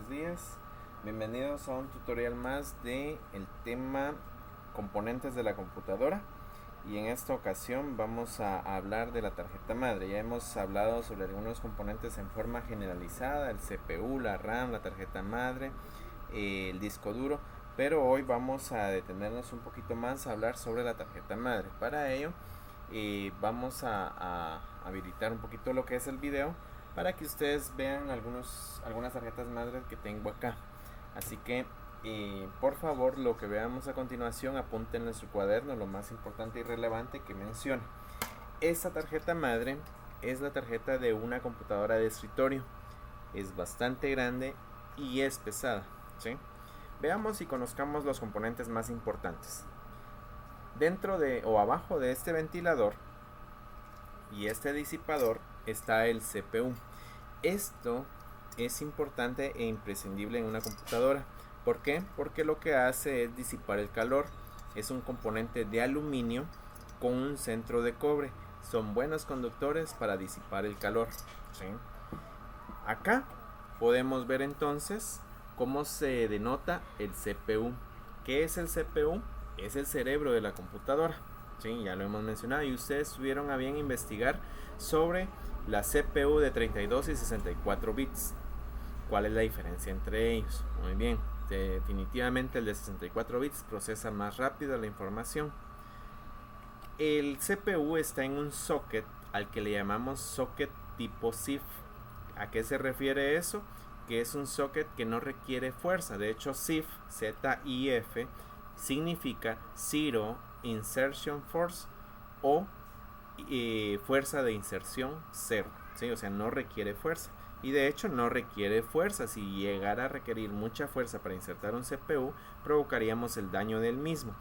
buenos días. Bienvenidos a un tutorial más de el tema componentes de la computadora. Y en esta ocasión vamos a hablar de la tarjeta madre. Ya hemos hablado sobre algunos componentes en forma generalizada, el CPU, la RAM, la tarjeta madre, el disco duro. Pero hoy vamos a detenernos un poquito más a hablar sobre la tarjeta madre. Para ello vamos a habilitar un poquito lo que es el video para que ustedes vean algunas tarjetas madres que tengo acá. Así que por favor, lo que veamos a continuación, apunten en su cuaderno lo más importante y relevante que menciona. Esta tarjeta madre es la tarjeta de una computadora de escritorio. Es bastante grande y es pesada, ¿sí? Veamos y conozcamos los componentes más importantes. Dentro de o abajo de este ventilador y este disipador está el CPU. Esto es importante e imprescindible en una computadora. ¿Por qué? Porque lo que hace es disipar el calor. Es un componente de aluminio con un centro de cobre. Son buenos conductores para disipar el calor, ¿sí? Acá podemos ver entonces cómo se denota el CPU. ¿Qué es el CPU? Es el cerebro de la computadora. Sí, ya lo hemos mencionado y ustedes tuvieron a bien investigar sobre la CPU de 32 y 64 bits. ¿Cuál es la diferencia entre ellos? Muy bien, definitivamente el de 64 bits procesa más rápido la información. El CPU está en un socket al que le llamamos socket tipo ZIF. ¿A qué se refiere eso? Que es un socket que no requiere fuerza. De hecho, ZIF, Z-I-F, significa Zero Insertion Force o fuerza de inserción cero, ¿sí? O sea, no requiere fuerza. Y de hecho no requiere fuerza. Si llegara a requerir mucha fuerza para insertar un CPU, provocaríamos el daño del mismo.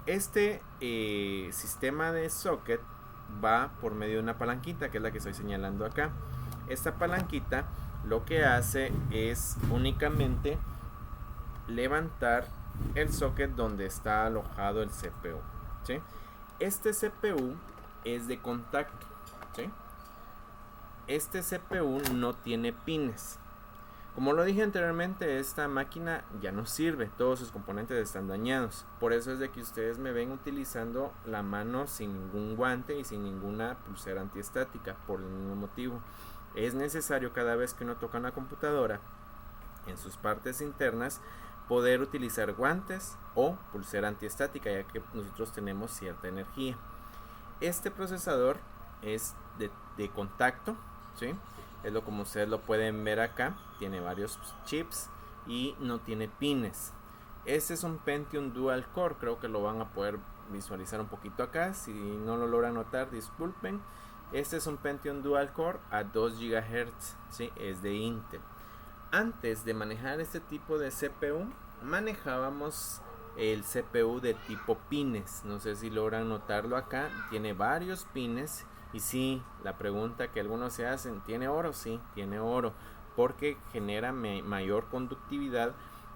Este sistema de socket va por medio de una palanquita, que es la que estoy señalando acá. Esta palanquita lo que hace es únicamente levantar el socket donde está alojado el CPU, ¿sí? Este CPU es de contacto, ¿sí? Este CPU no tiene pines. Como lo dije anteriormente, esta máquina ya no sirve, todos sus componentes están dañados. Por eso es de que ustedes me ven utilizando la mano sin ningún guante y sin ninguna pulsera antiestática, por el mismo motivo. Es necesario cada vez que uno toca una computadora, en sus partes internas, poder utilizar guantes o pulsera antiestática, ya que nosotros tenemos cierta energía. Este procesador es de contacto, ¿sí? Es lo como ustedes lo pueden ver acá. Tiene varios chips y no tiene pines. Este es un Pentium Dual Core. Creo que lo van a poder visualizar un poquito acá. Si no lo logran notar, disculpen. Este es un Pentium Dual Core a 2 GHz, ¿sí? Es de Intel. Antes de manejar este tipo de CPU, manejábamos el CPU de tipo pines. No sé si logran notarlo acá. Tiene varios pines. Y sí, la pregunta que algunos se hacen, ¿tiene oro? Sí, tiene oro, porque genera mayor conductividad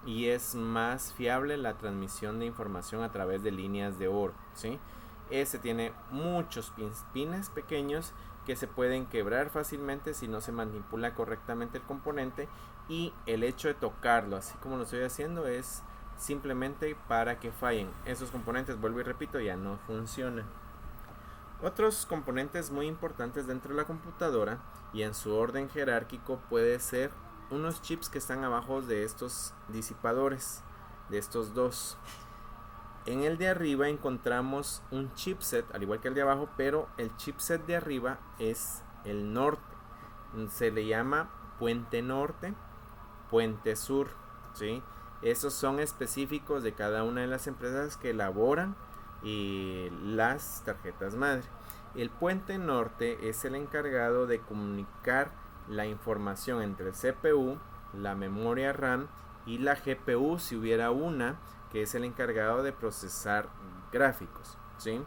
y es más fiable la transmisión de información a través de líneas de oro, ¿sí? Este tiene muchos pines pequeños que se pueden quebrar fácilmente si no se manipula correctamente el componente, y el hecho de tocarlo así como lo estoy haciendo es simplemente para que fallen. Esos componentes, vuelvo y repito, ya no funcionan. Otros componentes muy importantes dentro de la computadora y en su orden jerárquico puede ser unos chips que están abajo de estos disipadores, de estos dos. En el de arriba encontramos un chipset, al igual que el de abajo, pero el chipset de arriba es el norte. Se le llama puente norte, puente sur, ¿sí? Esos son específicos de cada una de las empresas que elaboran las tarjetas madre. El puente norte es el encargado de comunicar la información entre el CPU, la memoria RAM y la GPU, si hubiera una, que es el encargado de procesar gráficos, ¿sí?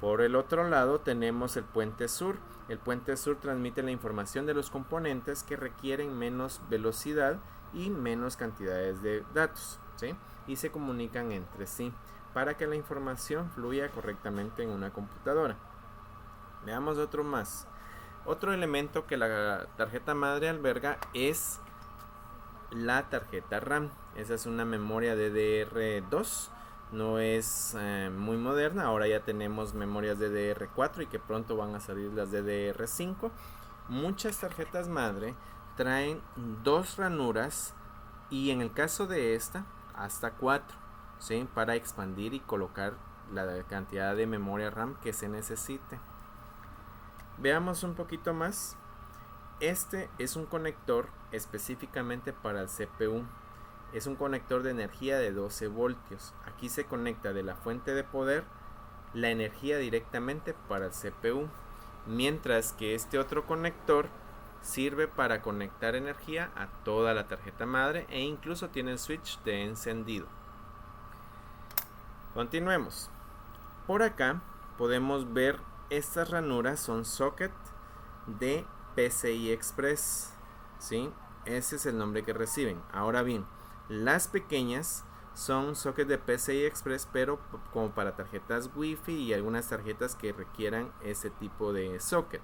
Por el otro lado tenemos el puente sur. El puente sur transmite la información de los componentes que requieren menos velocidad y menos cantidades de datos, ¿sí? Y se comunican entre sí para que la información fluya correctamente en una computadora. Veamos otro más. Otro elemento que la tarjeta madre alberga es la tarjeta RAM. Esa es una memoria DDR2, no es muy moderna. Ahora ya tenemos memorias DDR4 y que pronto van a salir las DDR5. Muchas tarjetas madre traen 2 ranuras y en el caso de esta hasta 4, ¿sí? Para expandir y colocar la cantidad de memoria RAM que se necesite. Veamos un poquito más. Este es un conector específicamente para el CPU. Es un conector de energía de 12 voltios. Aquí se conecta de la fuente de poder la energía directamente para el CPU. Mientras que este otro conector sirve para conectar energía a toda la tarjeta madre e incluso tiene el switch de encendido. Continuemos. Por acá podemos ver estas ranuras son socket de PCI Express, ¿sí? Ese es el nombre que reciben. Ahora bien, las pequeñas son socket de PCI Express, pero como para tarjetas Wi-Fi y algunas tarjetas que requieran ese tipo de socket.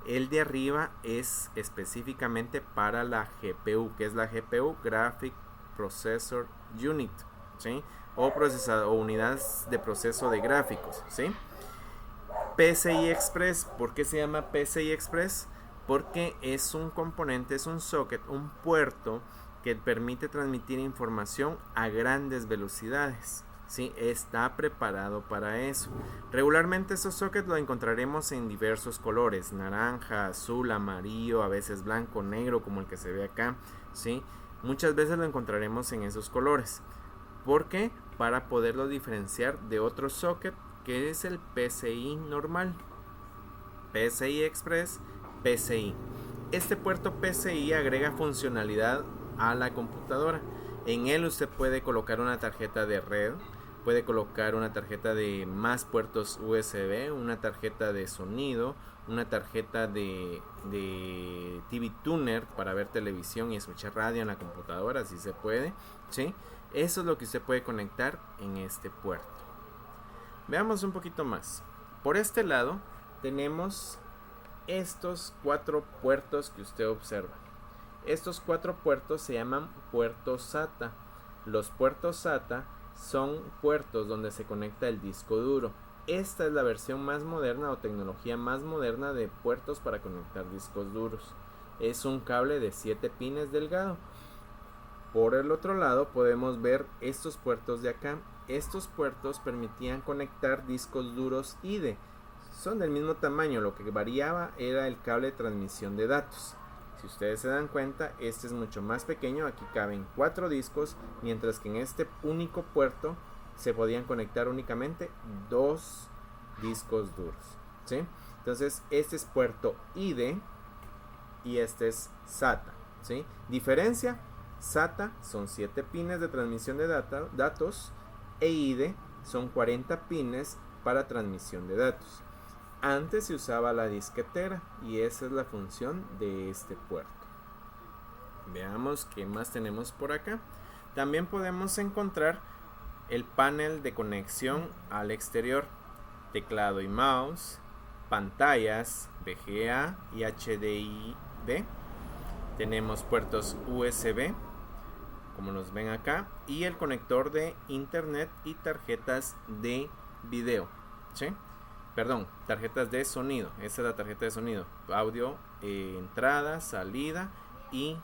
El de arriba es específicamente para la GPU, que es la GPU Graphic Processor Unit, ¿sí? O unidades de proceso de gráficos, ¿sí? PCI Express, ¿por qué se llama PCI Express? Porque es un componente, es un socket, un puerto que permite transmitir información a grandes velocidades, ¿sí? Está preparado para eso. Regularmente esos sockets lo encontraremos en diversos colores: naranja, azul, amarillo, a veces blanco, negro, como el que se ve acá, ¿sí? Muchas veces lo encontraremos en esos colores. ¿Por qué? Para poderlo diferenciar de otro socket que es el PCI normal. PCI Express, PCI. Este puerto PCI agrega funcionalidad a la computadora. En él usted puede colocar una tarjeta de red, puede colocar una tarjeta de más puertos USB, una tarjeta de sonido, una tarjeta de TV Tuner para ver televisión y escuchar radio en la computadora, si se puede, ¿sí? Eso es lo que usted puede conectar en este puerto. Veamos un poquito más. Por este lado tenemos estos 4 puertos que usted observa. Estos 4 puertos se llaman puertos SATA. Los puertos SATA son puertos donde se conecta el disco duro. Esta es la versión más moderna o tecnología más moderna de puertos para conectar discos duros. Es un cable de 7 pines delgado. Por el otro lado podemos ver estos puertos de acá. Estos puertos permitían conectar discos duros IDE. Son del mismo tamaño, lo que variaba era el cable de transmisión de datos. Si ustedes se dan cuenta, este es mucho más pequeño. Aquí caben 4 discos, mientras que en este único puerto se podían conectar únicamente 2 discos duros, ¿sí? Entonces este es puerto IDE y este es SATA, ¿sí? Diferencia: SATA son 7 pines de transmisión de datos e IDE son 40 pines para transmisión de datos. Antes se usaba la disquetera y esa es la función de este puerto. Veamos qué más tenemos por acá. También podemos encontrar el panel de conexión al exterior, teclado y mouse, pantallas VGA y HDMI. Tenemos puertos USB, como los ven acá, y el conector de internet y tarjetas de video, ¿sí? Perdón, tarjetas de sonido. Esta es la tarjeta de sonido, audio, entrada, salida y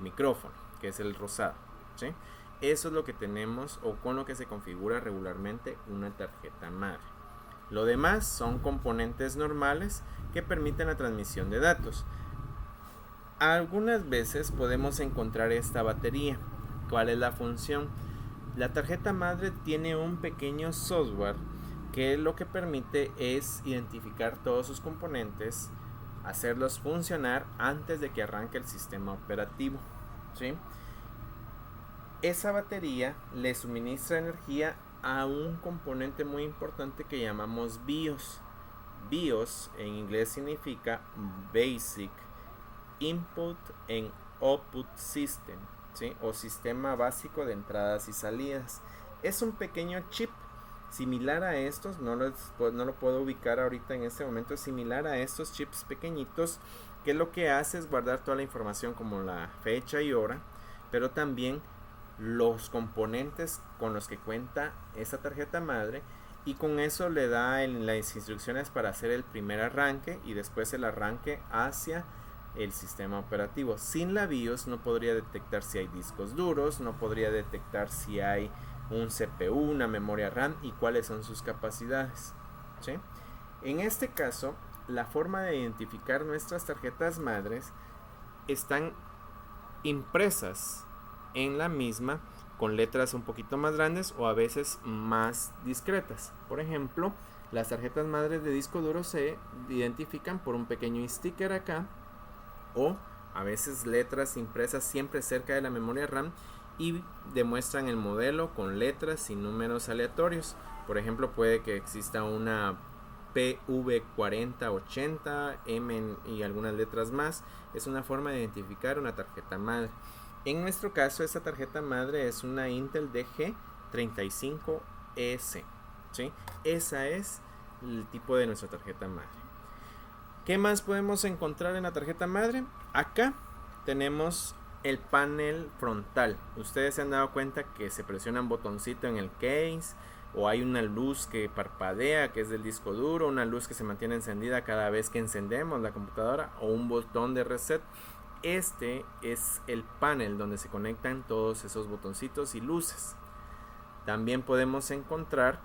micrófono, que es el rosado, ¿sí? Eso es lo que tenemos o con lo que se configura regularmente una tarjeta madre. Lo demás son componentes normales que permiten la transmisión de datos. Algunas veces podemos encontrar esta batería. ¿Cuál es la función? La tarjeta madre tiene un pequeño software que lo que permite es identificar todos sus componentes, hacerlos funcionar antes de que arranque el sistema operativo, ¿sí? Esa batería le suministra energía a un componente muy importante que llamamos BIOS. BIOS en inglés significa Basic Input and Output System, ¿sí? O sistema básico de entradas y salidas. Es un pequeño chip similar a estos, no lo puedo ubicar ahorita en este momento, es similar a estos chips pequeñitos que lo que hace es guardar toda la información como la fecha y hora, pero también los componentes con los que cuenta esta tarjeta madre, y con eso le da las instrucciones para hacer el primer arranque y después el arranque hacia el sistema operativo. Sin la BIOS no podría detectar si hay discos duros, no podría detectar si hay un CPU, una memoria RAM y cuáles son sus capacidades, ¿sí? En este caso, la forma de identificar nuestras tarjetas madres están impresas en la misma con letras un poquito más grandes o a veces más discretas. Por ejemplo, las tarjetas madres de disco duro se identifican por un pequeño sticker acá, o a veces letras impresas siempre cerca de la memoria RAM y demuestran el modelo con letras y números aleatorios. Por ejemplo, puede que exista una PV4080, M y algunas letras más. Es una forma de identificar una tarjeta madre. En nuestro caso, esta tarjeta madre es una Intel DG35ES, ¿sí? Esa es el tipo de nuestra tarjeta madre. ¿Qué más podemos encontrar en la tarjeta madre? Acá tenemos el panel frontal. Ustedes se han dado cuenta que se presiona un botoncito en el case, o hay una luz que parpadea, que es del disco duro, una luz que se mantiene encendida cada vez que encendemos la computadora, o un botón de reset. Este es el panel donde se conectan todos esos botoncitos y luces. También podemos encontrar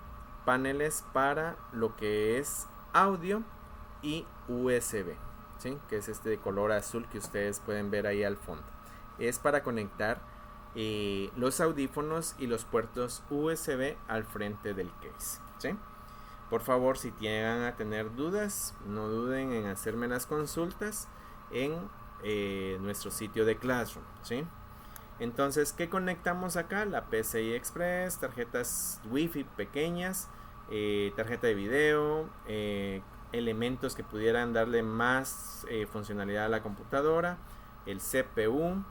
paneles para lo que es audio y USB, ¿sí? Que es este de color azul que ustedes pueden ver ahí al fondo. Es para conectar los audífonos y los puertos USB al frente del case, ¿sí? Por favor, si llegan a tener dudas, no duden en hacerme las consultas en nuestro sitio de Classroom, ¿sí? Entonces, ¿qué conectamos acá? La PCI Express, tarjetas Wi-Fi pequeñas, tarjeta de video, elementos que pudieran darle más funcionalidad a la computadora, el CPU,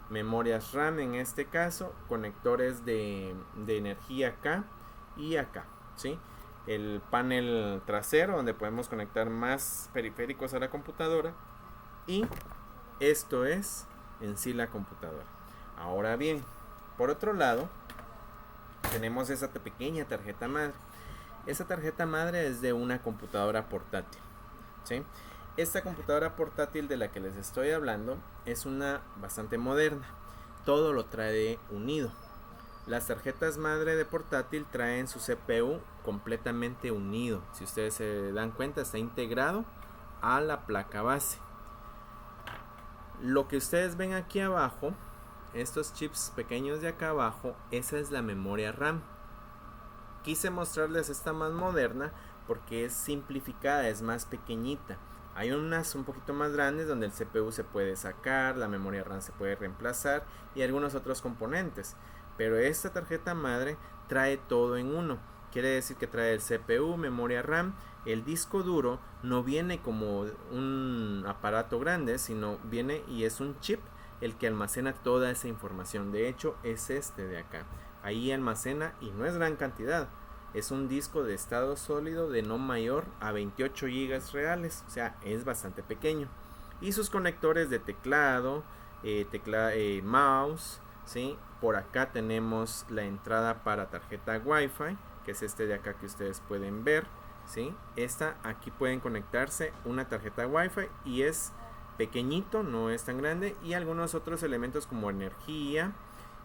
memorias RAM en este caso, conectores de energía acá y acá, ¿sí? El panel trasero donde podemos conectar más periféricos a la computadora, y esto es en sí la computadora. Ahora bien, por otro lado, tenemos esa pequeña tarjeta madre. Esta tarjeta madre es de una computadora portátil, ¿sí? Esta computadora portátil de la que les estoy hablando es una bastante moderna. Todo lo trae unido. Las tarjetas madre de portátil traen su CPU completamente unido. Si ustedes se dan cuenta, está integrado a la placa base. Lo que ustedes ven aquí abajo, estos chips pequeños de acá abajo, esa es la memoria RAM. Quise mostrarles esta más moderna porque es simplificada, es más pequeñita. Hay unas un poquito más grandes donde el CPU se puede sacar, la memoria RAM se puede reemplazar y algunos otros componentes. Pero esta tarjeta madre trae todo en uno. Quiere decir que trae el CPU, memoria RAM. El disco duro no viene como un aparato grande, sino viene y es un chip el que almacena toda esa información. De hecho, es este de acá. Ahí almacena, y no es gran cantidad. Es un disco de estado sólido de no mayor a 28 GB reales. O sea, es bastante pequeño. Y sus conectores de teclado, mouse, ¿sí? Por acá tenemos la entrada para tarjeta Wi-Fi, que es este de acá que ustedes pueden ver, ¿sí? Esta aquí pueden conectarse una tarjeta Wi-Fi y es pequeñito, no es tan grande, y algunos otros elementos como energía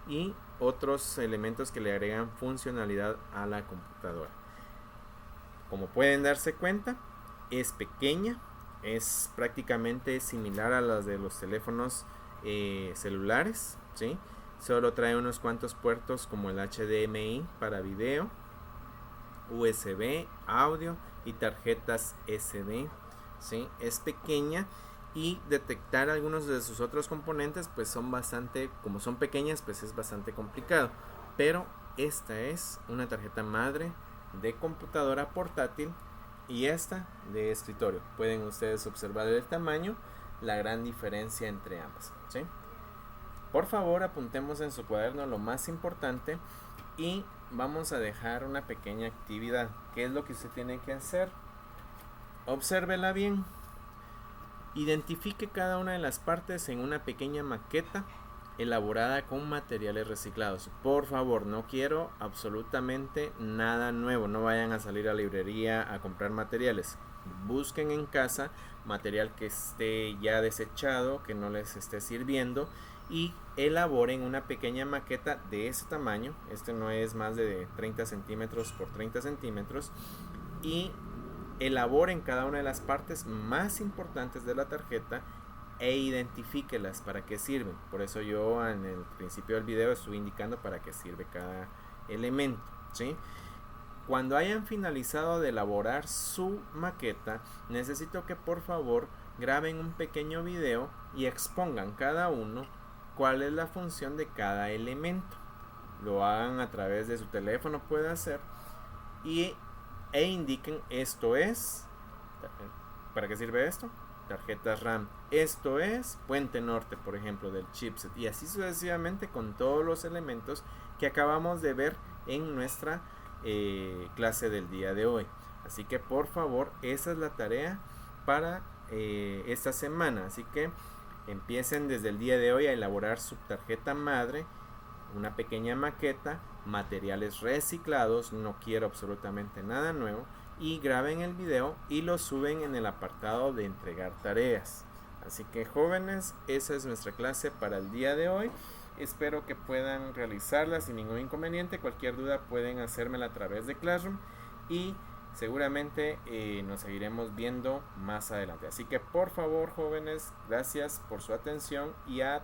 y otros elementos que le agregan funcionalidad a la computadora. Como pueden darse cuenta, es pequeña, es prácticamente similar a las de los teléfonos celulares, ¿sí? Solo trae unos cuantos puertos como el HDMI para video, USB, audio y tarjetas SD, ¿sí? Es pequeña, y detectar algunos de sus otros componentes pues son bastante, como son pequeñas, pues es bastante complicado. Pero esta es una tarjeta madre de computadora portátil y esta de escritorio. Pueden ustedes observar el tamaño, la gran diferencia entre ambas, ¿sí? Por favor, apuntemos en su cuaderno lo más importante y vamos a dejar una pequeña actividad. ¿Qué es lo que usted tiene que hacer? Obsérvela bien. Identifique cada una de las partes en una pequeña maqueta elaborada con materiales reciclados. Por favor, no quiero absolutamente nada nuevo. No vayan a salir a la librería a comprar materiales. Busquen en casa material que esté ya desechado, que no les esté sirviendo, y elaboren una pequeña maqueta de ese tamaño. Este no es más de 30 centímetros por 30 centímetros. Y elaboren cada una de las partes más importantes de la tarjeta e identifíquelas para qué sirven. Por eso yo en el principio del video estuve indicando para qué sirve cada elemento, ¿sí? Cuando hayan finalizado de elaborar su maqueta, necesito que por favor graben un pequeño video y expongan cada uno cuál es la función de cada elemento. Lo hagan a través de su teléfono, puede ser, e indiquen: esto es, ¿para qué sirve esto? Tarjetas RAM. Esto es puente norte, por ejemplo, del chipset, y así sucesivamente con todos los elementos que acabamos de ver en nuestra clase del día de hoy. Así que por favor, esa es la tarea para esta semana. Así que empiecen desde el día de hoy a elaborar su tarjeta madre, una pequeña maqueta, materiales reciclados, no quiero absolutamente nada nuevo, y graben el video y lo suben en el apartado de entregar tareas. Así que jóvenes, esa es nuestra clase para el día de hoy. Espero que puedan realizarla sin ningún inconveniente. Cualquier duda pueden hacérmela a través de Classroom y seguramente nos seguiremos viendo más adelante. Así que por favor, jóvenes, gracias por su atención y a